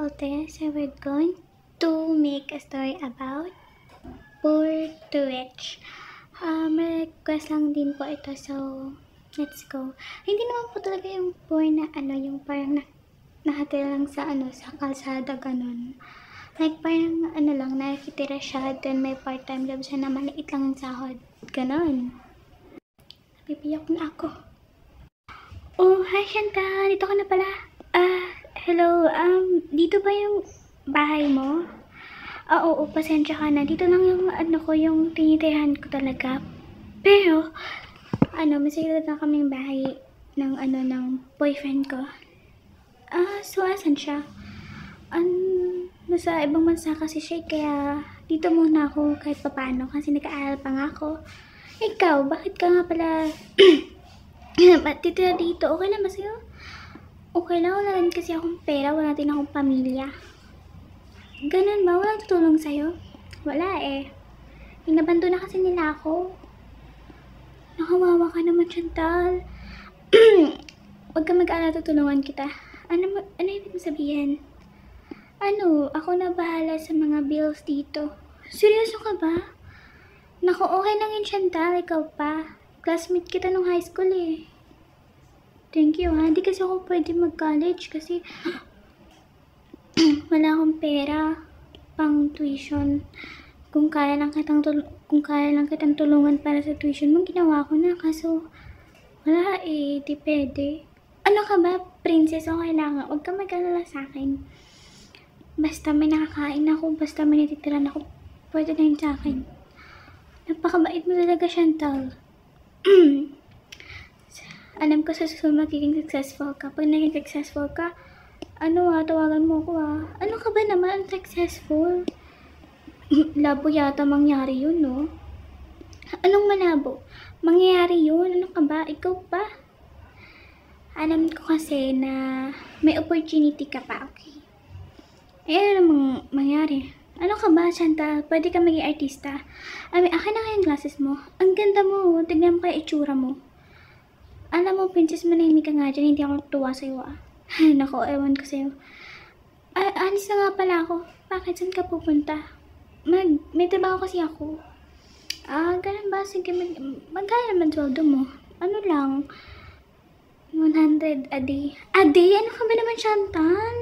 today, so we're going to make a story about poor to rich. Request lang din po ito, so let's go. Hindi naman po talaga yung poor na yung parang nakatira lang sa sa kalsada, ganun. Like parang lang, nakikitira siya, then may part-time job siya na maliit lang ang sahod, ganun. Napipiyak na ako. Oh, hi Shanta, dito ka na pala. Hello, dito ba yung bahay mo? Oo, pasensya ka na. Dito lang yung yung tinitirahan ko talaga. Pero, masaya na kaming bahay ng ng boyfriend ko. So asan siya? Nasa ibang bansa kasi siya, kaya dito muna ako kahit papaano kasi nag-aaral pa nga ako. Ikaw, bakit ka nga pala ba't titira dito? Okay lang ba sa'yo? Okay lang, wala rin kasi akong pera, wala din akong pamilya. Ganun ba? Walang tutulong sa'yo? Wala eh. Inabanto na kasi nila ako. Nakawawa ka naman, Chantal. Huwag ka mag-alala, tutulungan kita. Ano ibig mo sabihin? Ako na bahala sa mga bills dito. Seryoso ka ba? Naku, okay lang yun, Chantal. Ikaw pa. Classmate kita nung high school eh. Thank you ha. Hindi kasi ako pwede mag-college kasi wala akong pera pang tuition. Kung kaya lang kitang tulungan para sa tuition mo, ginawa ko na. Kaso wala eh. Di pwede. Ano ka ba, princess? Okay lang. Huwag ka mag-alala sa akin. Basta may nakakain ako, basta may natitiran ako, pwede na yun sa akin. Napakabait mo talaga, Chantal. Alam ko sa susunod magiging successful ka. Pag naging successful ka, tawagan mo ko Ano ka ba naman successful? Labo yata mangyari yun, no? Anong malabo? Mangyayari yun? Ano ka ba? Ikaw pa? Alam ko kasi na may opportunity ka pa, okay? Ano namang mangyari? Ano ka ba, Chantal? Pwede ka maging artista. Akin na kayong glasses mo. Ang ganda mo. Tignan mo kaya itsura mo. Alam mo, princess, manahimik ka nga dyan. Hindi ako tuwa sa'yo Ay, nako, ewan ko sa'yo. Alis na nga pala ako. Bakit? Saan ka pupunta? May trabaho kasi ako. Ganun ba? Sige, magkaya naman sweldo mo. Ano lang? 100 a day. A day? Ano ka ba naman, Chantal?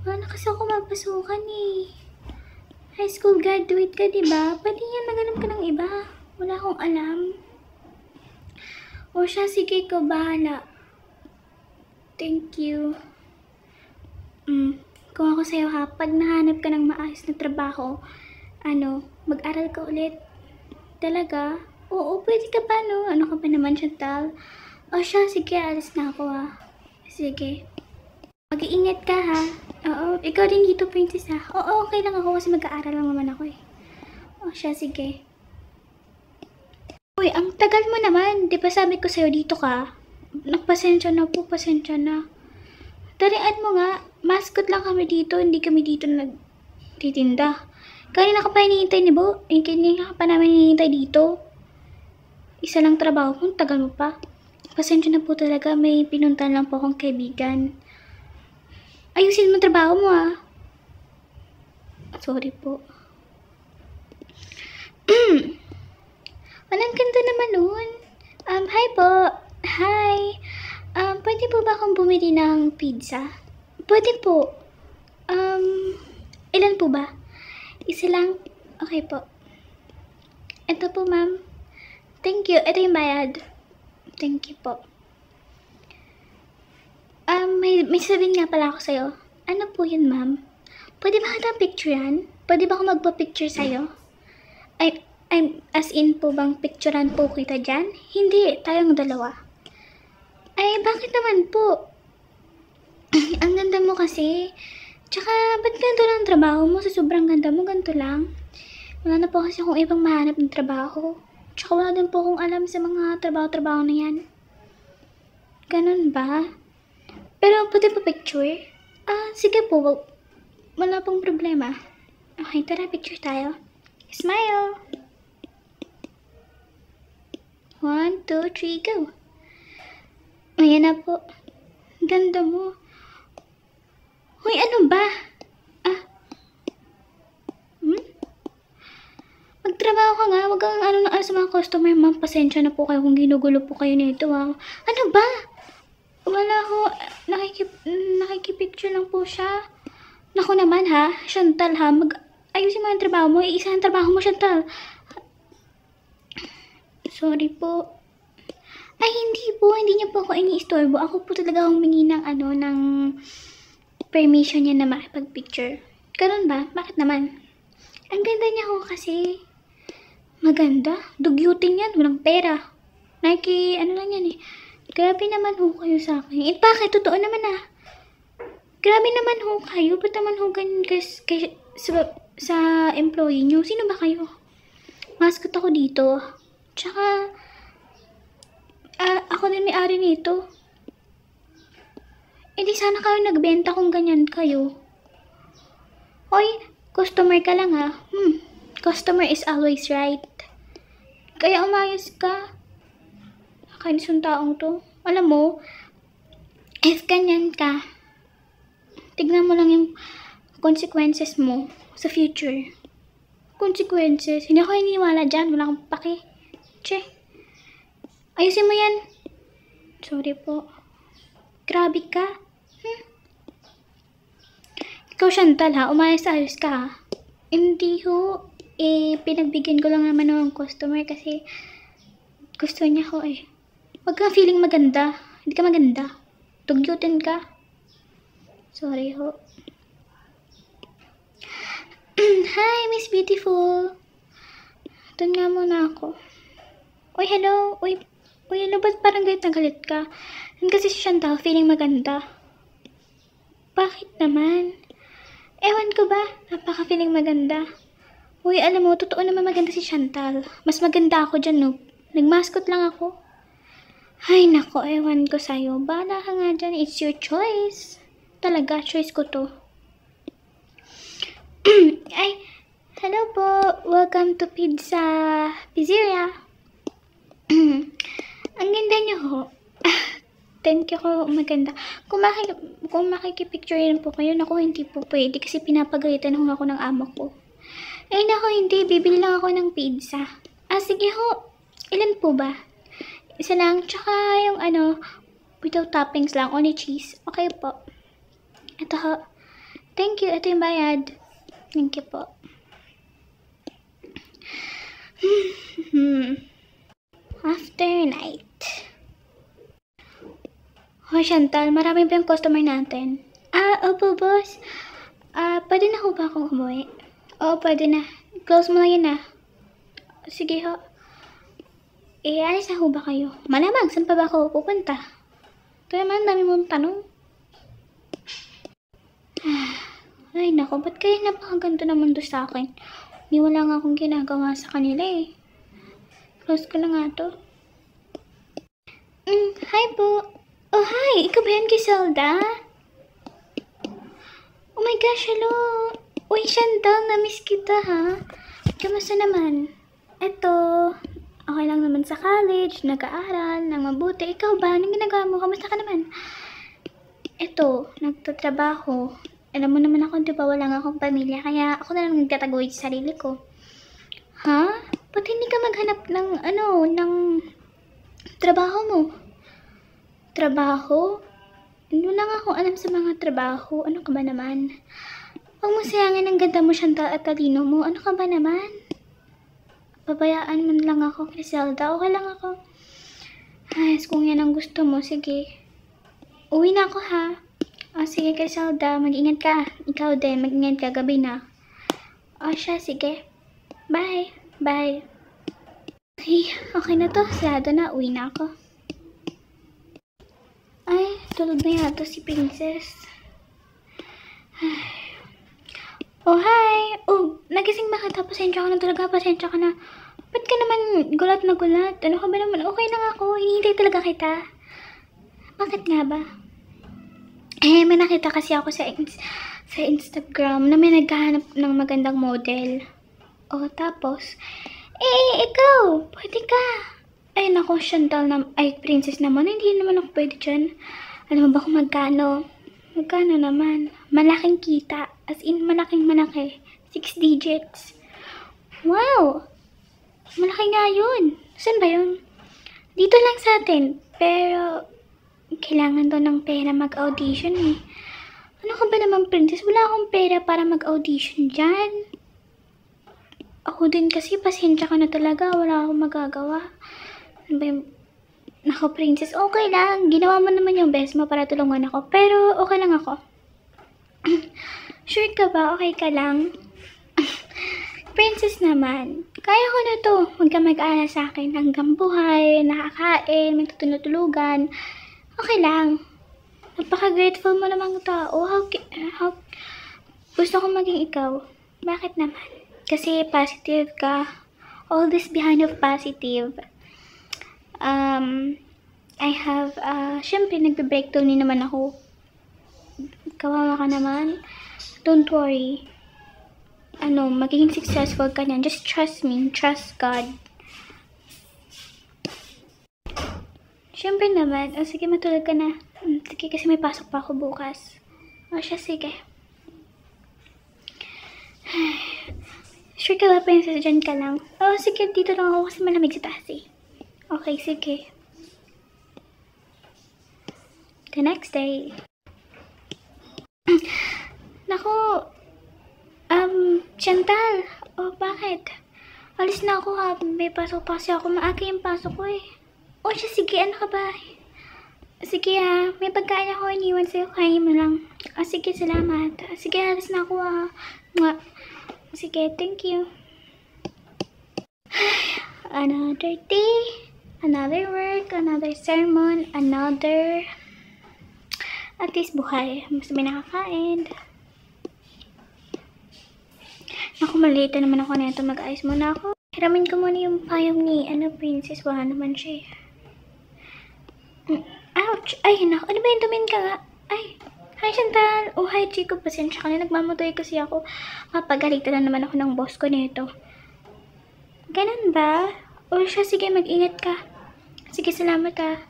Wala kasi ako mapasukan eh. High school graduate ka, diba? Pwede yan, magalam ka ng iba. Wala akong alam. O siya, sige, ikaw bahala. Thank you. Kung ako sa'yo ha, pag nahanap ka ng maayos na trabaho, mag-aral ka ulit. Talaga? Oo, pwede ka pa, no? Ano ka pa naman, Chantal? O siya, sige, alis na ako Sige. Mag-iingat ka ha. Oo, ikaw din dito, princess ha. Oo, okay lang ako kasi mag-aaral lang naman ako eh. O siya, sige. Uy, ang tagal mo naman. Di ba sabi ko sa'yo dito ka? Nagpasensya na po, pasensya na. Tarian mo nga, mascot lang kami dito, hindi kami dito nagtitinda. Kanina ka pa hinihintay ni Bo? Kanina ka pa namin hinihintay dito. Isa lang trabaho mo, tagal mo pa. Pasensya na po talaga, may pinuntan lang po akong kaibigan. Ayusin mo trabaho mo Sorry po. Ang ganda naman nun. Hi po. Hi. Pwede po ba akong bumili ng pizza? Pwede po. Ilan po ba? Isa lang? Okay po. Ito po, ma'am. Thank you. Ito yung bayad. Thank you po. May sabihin nga pala ako sa'yo. Ano po yun, ma'am? Pwede ba kita picture yan? Pwede ba ako magpa-picture sa'yo? As in po bang picturean po kita dyan? Hindi, tayong dalawa. Ay, bakit naman po? Ang ganda mo kasi. Tsaka, ba't ganito lang trabaho mo? Sa sobrang ganda mo, ganito lang. Wala na po kasi akong ibang mahanap ng trabaho. Tsaka wala din po akong alam sa mga trabaho-trabaho na yan. Ganun ba? Pero pwede pa picture? Sige po. Wala pong problema. Okay, tara, picture tayo. Smile! 1, 2, 3, go! Ayan na po. Ganda mo. Hoy, ano ba? Magtrabaho ka nga. Huwag kang ano na sa mga customer. Ma'am, pasensya na po kayo kung ginugulo po kayo nito. Ano ba? Wala ho. Nakikipicture lang po siya. Naku naman ha. Chantal ha. Ayusin mo yung trabaho mo. Iisa ang trabaho mo, Chantal. Sorry po. Ay, hindi po. Hindi niya po ako ini-istorbo. Ako po talaga humingi ng ng permission niya na makipag-picture. Ganun ba? Bakit naman? Ang ganda niya ho kasi. Maganda. Dugyutin yan. Walang pera. Nike, lang yan eh. Grabe naman ho kayo sa akin. Bakit? Totoo naman Grabe naman ho kayo. Ba't naman ho ganyan sa employee niyo? Sino ba kayo? Mascot ako dito. Tsaka, ako din may-ari nito. Eh di sana kayo nagbenta kung ganyan kayo. Hoy, customer ka lang ha. Customer is always right. Kaya umayos ka. Nakainis yung taong to. Alam mo, if ganyan ka, tignan mo lang yung consequences mo sa future. Consequences? Hindi ako iniwala dyan. Wala akong pake. Che. Ayusin mo yan. Sorry po. Grabe ka. Ikaw, Chantal ha. Umayos-ayos ka ha. Hindi ho. Pinagbigyan ko lang naman ng customer kasi gusto niya ko eh. Huwag kang feeling maganda. Hindi ka maganda. Tugyutin ka. Sorry ho. Hi, Miss Beautiful. Doon nga muna ako. Uy, hello. Uy, ano ba't parang galit na galit ka? Yan kasi si Chantal, feeling maganda. Bakit naman? Ewan ko ba? Napaka-feeling maganda. Uy, alam mo, totoo naman maganda si Chantal. Mas maganda ako dyan, no? Nagmaskot lang ako. Ay, nako, ewan ko sa'yo. Bahala ka nga dyan. It's your choice. Talaga, choice ko to. Ay, hello po. Welcome to Pizzeria. Ang ganda niyo ho. Thank you ko, maganda. Kung makikipicture rin po kayo, naku, hindi po pwede kasi pinapagalitan ho ako ng amo ko. Eh, naku, hindi. Bibili lang ako ng pizza. Sige ho. Ilan po ba? Isa lang. Tsaka yung without toppings lang. Only cheese. Okay po. Ito ho. Thank you. Ito yung bayad. Thank you po. After night. Oh, Chantal, marami pa yung customer natin. Opo, boss. Pwede na ho ba akong umuwi? Oo, pwede na. Close mo na yun Sige ho. Alis na ho ba kayo? Malamang, saan pa ba ako pupunta? Ito naman, dami mong tanong. Ay, naku, ba't kaya napakaganto na mundo sa akin? Wala nga akong ginagawa sa kanila eh. Close ko na nga to. Hi po. Oh, hi! Ikaw ba yan, Giselda? Oh my gosh, hello! Uy, Chantal, na-miss kita ha. Kamusta naman? Eto, okay lang naman sa college, nag-aaral, nang mabuti. Ikaw ba? Anong ginagawa mo? Kamusta ka naman? Eto, nagtatrabaho. Alam mo naman ako, di ba, wala nga akong pamilya, kaya ako na lang nagtataguyod sa sarili ko. Ha? Ba't hindi ka maghanap ng trabaho mo? Trabaho? Ano lang ako alam sa mga trabaho. Ano ka ba naman? Huwag mo sayangin ang ganda mo, Chantal, at talino mo. Ano ka ba naman? Pabayaan mo lang ako, Griselda. Okay lang ako. Ay, kung yan ang gusto mo, sige. Uwi na ako, ha? Sige, Griselda. Mag-ingat ka. Ikaw din. Mag-ingat ka. Gabi na. Siya. Sige. Bye. Bye. Okay na to. Sarado na. Uwi na ako. Ay, tulog na yata si Princess. Oh, hi! Oh, nagising ba kita? Pasensya ka na talaga. Pasensya ka na. Ba't ka naman gulat na gulat? Ano ka ba naman? Okay lang ako. Hinihintay talaga kita. Bakit nga ba? May nakita kasi ako sa Instagram na may naghahanap ng magandang model. Oh, tapos, ikaw, pwede ka. Ay, naku, Chantal Princess naman, hindi naman ako pwede dyan. Alam mo ba kung magkano? Magkano naman? Malaking kita. As in, malaking malaki. 6 digits. Wow! Malaki nga yun. Saan ba yun? Dito lang sa atin. Pero, kailangan daw ng pera mag-audition eh. Ano ka ba naman, princess? Wala akong pera para mag-audition dyan. Ako din kasi, pasensya ka na talaga. Wala akong magagawa. Ano ba yung... Nako, princess, okay lang. Ginawa mo naman yung best mo para tulungan ako. Pero, okay lang ako. Sure ka ba? Okay ka lang? Princess naman. Kaya ko na to. Huwag ka mag-alala sa akin. Hanggang buhay, nakakain, may tutulog-tulugan. Okay lang. Napaka-grateful mo namang tao. Gusto ko maging ikaw. Bakit naman? Kasi positive ka. All this behind of positive. I have, syempre nagbe-breakdown din naman ako. Kawawa ka naman. Don't worry. Magiging successful ka niyan. Just trust me. Trust God. Syempre naman. Sige, matulog ka na. Sige, kasi may pasok pa ako bukas. Siya, sige. Sure ka ba, princess? Diyan ka lang. Sige, dito lang ako kasi malamig sa taas eh. Okay, sige. The next day. Naku, Chantal. Bakit? Alis na ako ha. May pasok pa kasi ako. Maaga yung pasok ko eh. Siya, sige. Ano ka ba? Sige ha. May pagkain ako iniwan sa'yo. Kain mo lang. Sige, salamat. Sige, alis na ako ha. Sige, thank you. Another day. Another work. Another sermon. Another... At least buhay. Mas may nakakain. Naku, malita naman ako na ito. Mag-ayos muna ako. Hiramin ko muna yung payong ni, princess. Wala naman siya. Ouch! Ay, naku. Ano ba yung tumin ka nga? Ay, hi Chantal. Hi Chico. Pasensya ka na. Nagmamutoy kasi ako. Pagalitan na naman ako ng boss ko nito. Ganun ba? Siya, sige. Mag-ingat ka. Sige, salamat ha.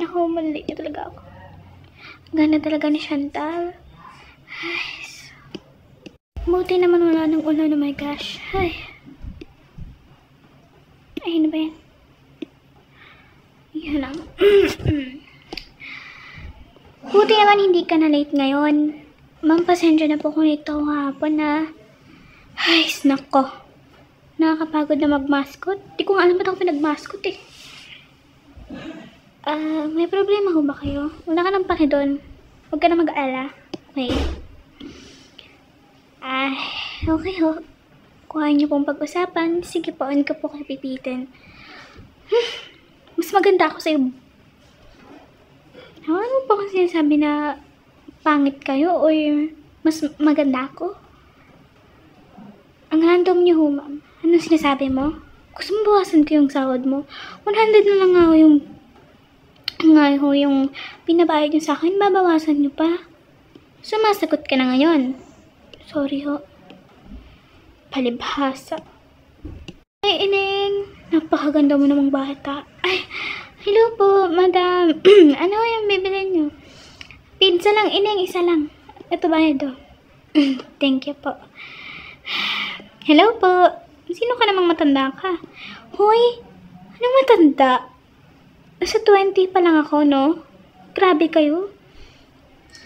Naku, mali niya talaga ako. Gana talaga ni Chantal. Ay, buti naman wala ng ulan. Oh my gosh. Ay, ano ba yan? Yan lang. Buti naman hindi ka na late ngayon. Ma'am, pasensya na po kung ito hapon na. Ay, nako. Nakakapagod na mag-mascot. Di ko nga alam ba't ako pinag-mascot eh. May problema ho ba kayo? Wala ka ng pake doon. Huwag ka na mag-aala. Okay. Okay ho. Kuhain niyo pong pag-usapan. Sige po, on ko po kayo pipitin. Mas maganda ako sa'yo. Ano po kasi sinasabi na pangit kayo o mas maganda ako? Ang random niyo ho, ma'am. Anong sinasabi mo? Gusto mo bawasan ko yung sahod mo? 100 na lang ako yung pinabayad niyo sa akin. Babawasan niyo pa. Sumasagot ka na ngayon. Sorry ho. Palibhasa. Ay, Ineng. Napakaganda mo namang bata. Ay, hello po, madam. Ano yung bibilin niyo? Pizza lang, Ineng. Isa lang. Ito ba ito? Thank you po. Hello po. Sino ka namang matanda ka? Hoy, anong matanda? Nasa 20 pa lang ako, no? Grabe kayo.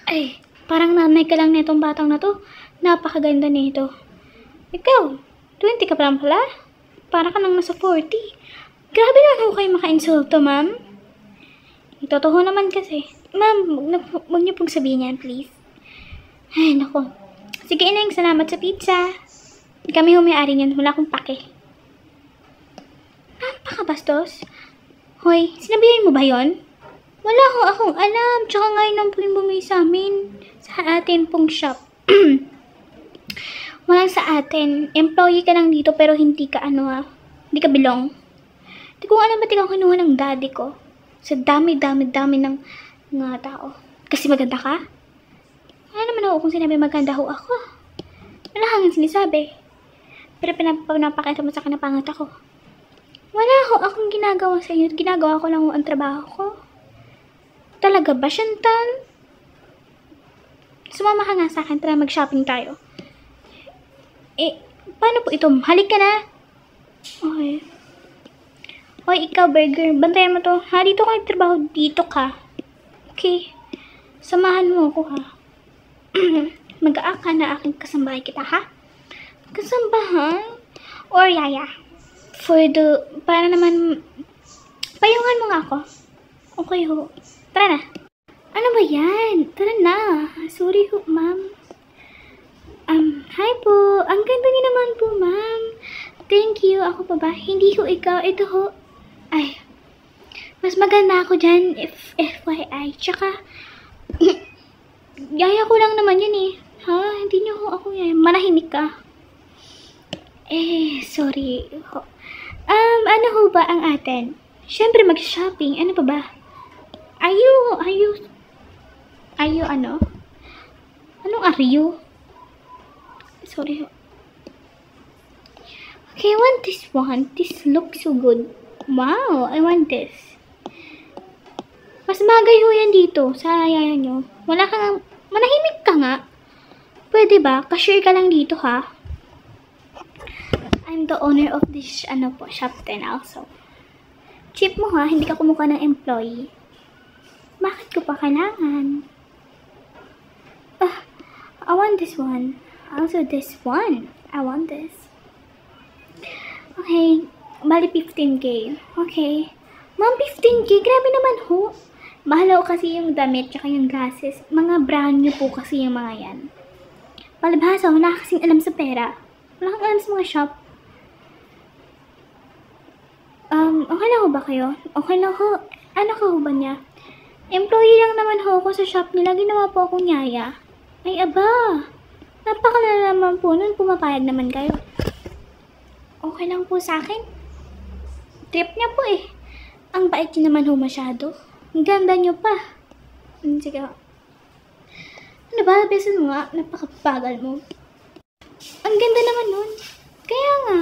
Ay, parang nanay ka lang nitong batang na to. Napakaganda nito. Ikaw, 20 ka pa lang pala? Para ka nang nasa 40. Grabe naman ako kayo maka-insulto, ma'am. Totoo naman kasi. Ma'am, huwag niyo pong sabihin yan, please. Ay, naku. Sige, Ineng, salamat sa pizza. Kami humiari niyan. Wala akong pake. Napakabastos. Hoy, sinabihan mo ba yon? Wala ho akong alam. Tsaka ngayon lang po yung bumili sa amin. Sa atin pong shop. Walang sa atin. Employee ka lang dito pero hindi ka hindi ka belong. Hindi ko alam ba't ikaw kinuha ng daddy ko. Sa dami-dami ng mga tao. Kasi maganda ka? Wala naman ako kung sinabi maganda ho ako. Wala kang sinisabi. Pero pinapakita mo sa akin na pangat ako. Wala ho akong ginagawa sa inyo. Ginagawa ko lang ang trabaho ko. Talaga ba, Chantal? Sumama ka nga sa akin. Tara, mag-shopping tayo. Paano po ito? Halik ka na. Okay. Hoy, ikaw, burger. Bantayan mo to. Ha, dito ka nagtrabaho. Dito ka. Okay. Samahan mo ako, ha? Mag-aaka na aking kasambahay kita, ha? Kasambahan? Or yaya? Para naman, payungan mo nga ako. Okay ho. Tara na. Ano ba yan? Tara na. Sorry ho, ma'am. Hi po. Ang ganda niyo naman po, ma'am. Thank you. Ako pa ba? Hindi ho ikaw. Ito ho. Ay. Mas maganda ako dyan. FYI. Tsaka, yaya ko lang naman yun eh. Ha? Hindi niyo ho ako yaya. Manahimik ka. Sorry ho. Ano ho ba ang atin? Siyempre mag-shopping. Ano pa ba? Are you ano? Anong are you? Sorry ho. Okay, I want this one. This looks so good. Wow, I want this. Mas bagay ho yan dito sa yaya nyo. Manahimik ka nga. Pwede ba? Cashier ka lang dito ha. I'm the owner of this, shop 10 also. Cheap mo ha, hindi ka kumukha ng employee. Bakit ko pa kailangan? I want this one. Also this one. I want this. Okay, bali 15k. Okay. Ma'am, 15k? Grabe naman ho. Mahal ho kasi yung damit tsaka yung glasses. Mga brand new po kasi yung mga yan. Palibhasa, wala kasing alam sa pera. Wala kang alam sa mga shop. Okay lang ho ba kayo? Okay lang ho. Ano ka ho ba niya? Employee lang naman ho ako sa shop nila. Ginawa po akong yaya. Ay, aba. Napakalala naman po nun. Pumapayag naman kayo. Okay lang po sa akin. Trip niya po eh. Ang bait niyo naman ho masyado. Ang ganda niyo pa. Sige ho. Ano ba? Besan mo nga. Napakabagal mo. Ang ganda naman nun. Kaya nga.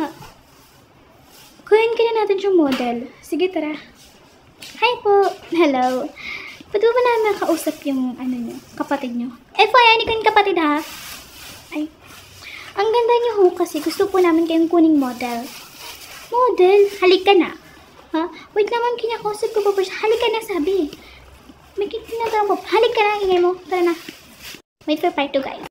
Kuhin ka na natin yung model. Sige, tara. Hi po. Hello. Pwede ba namin makausap yung, kapatid nyo? FYI, hindi ko yung kapatid ha. Ay. Ang ganda nyo ho kasi gusto po namin kayong kuning model. Model? Halika na. Ha? Wait naman, kinakausap ko pa siya. Halika na, sabi. May tinatawag ko. Halika na, ingay mo. Tara na. Wait for part 2, guys.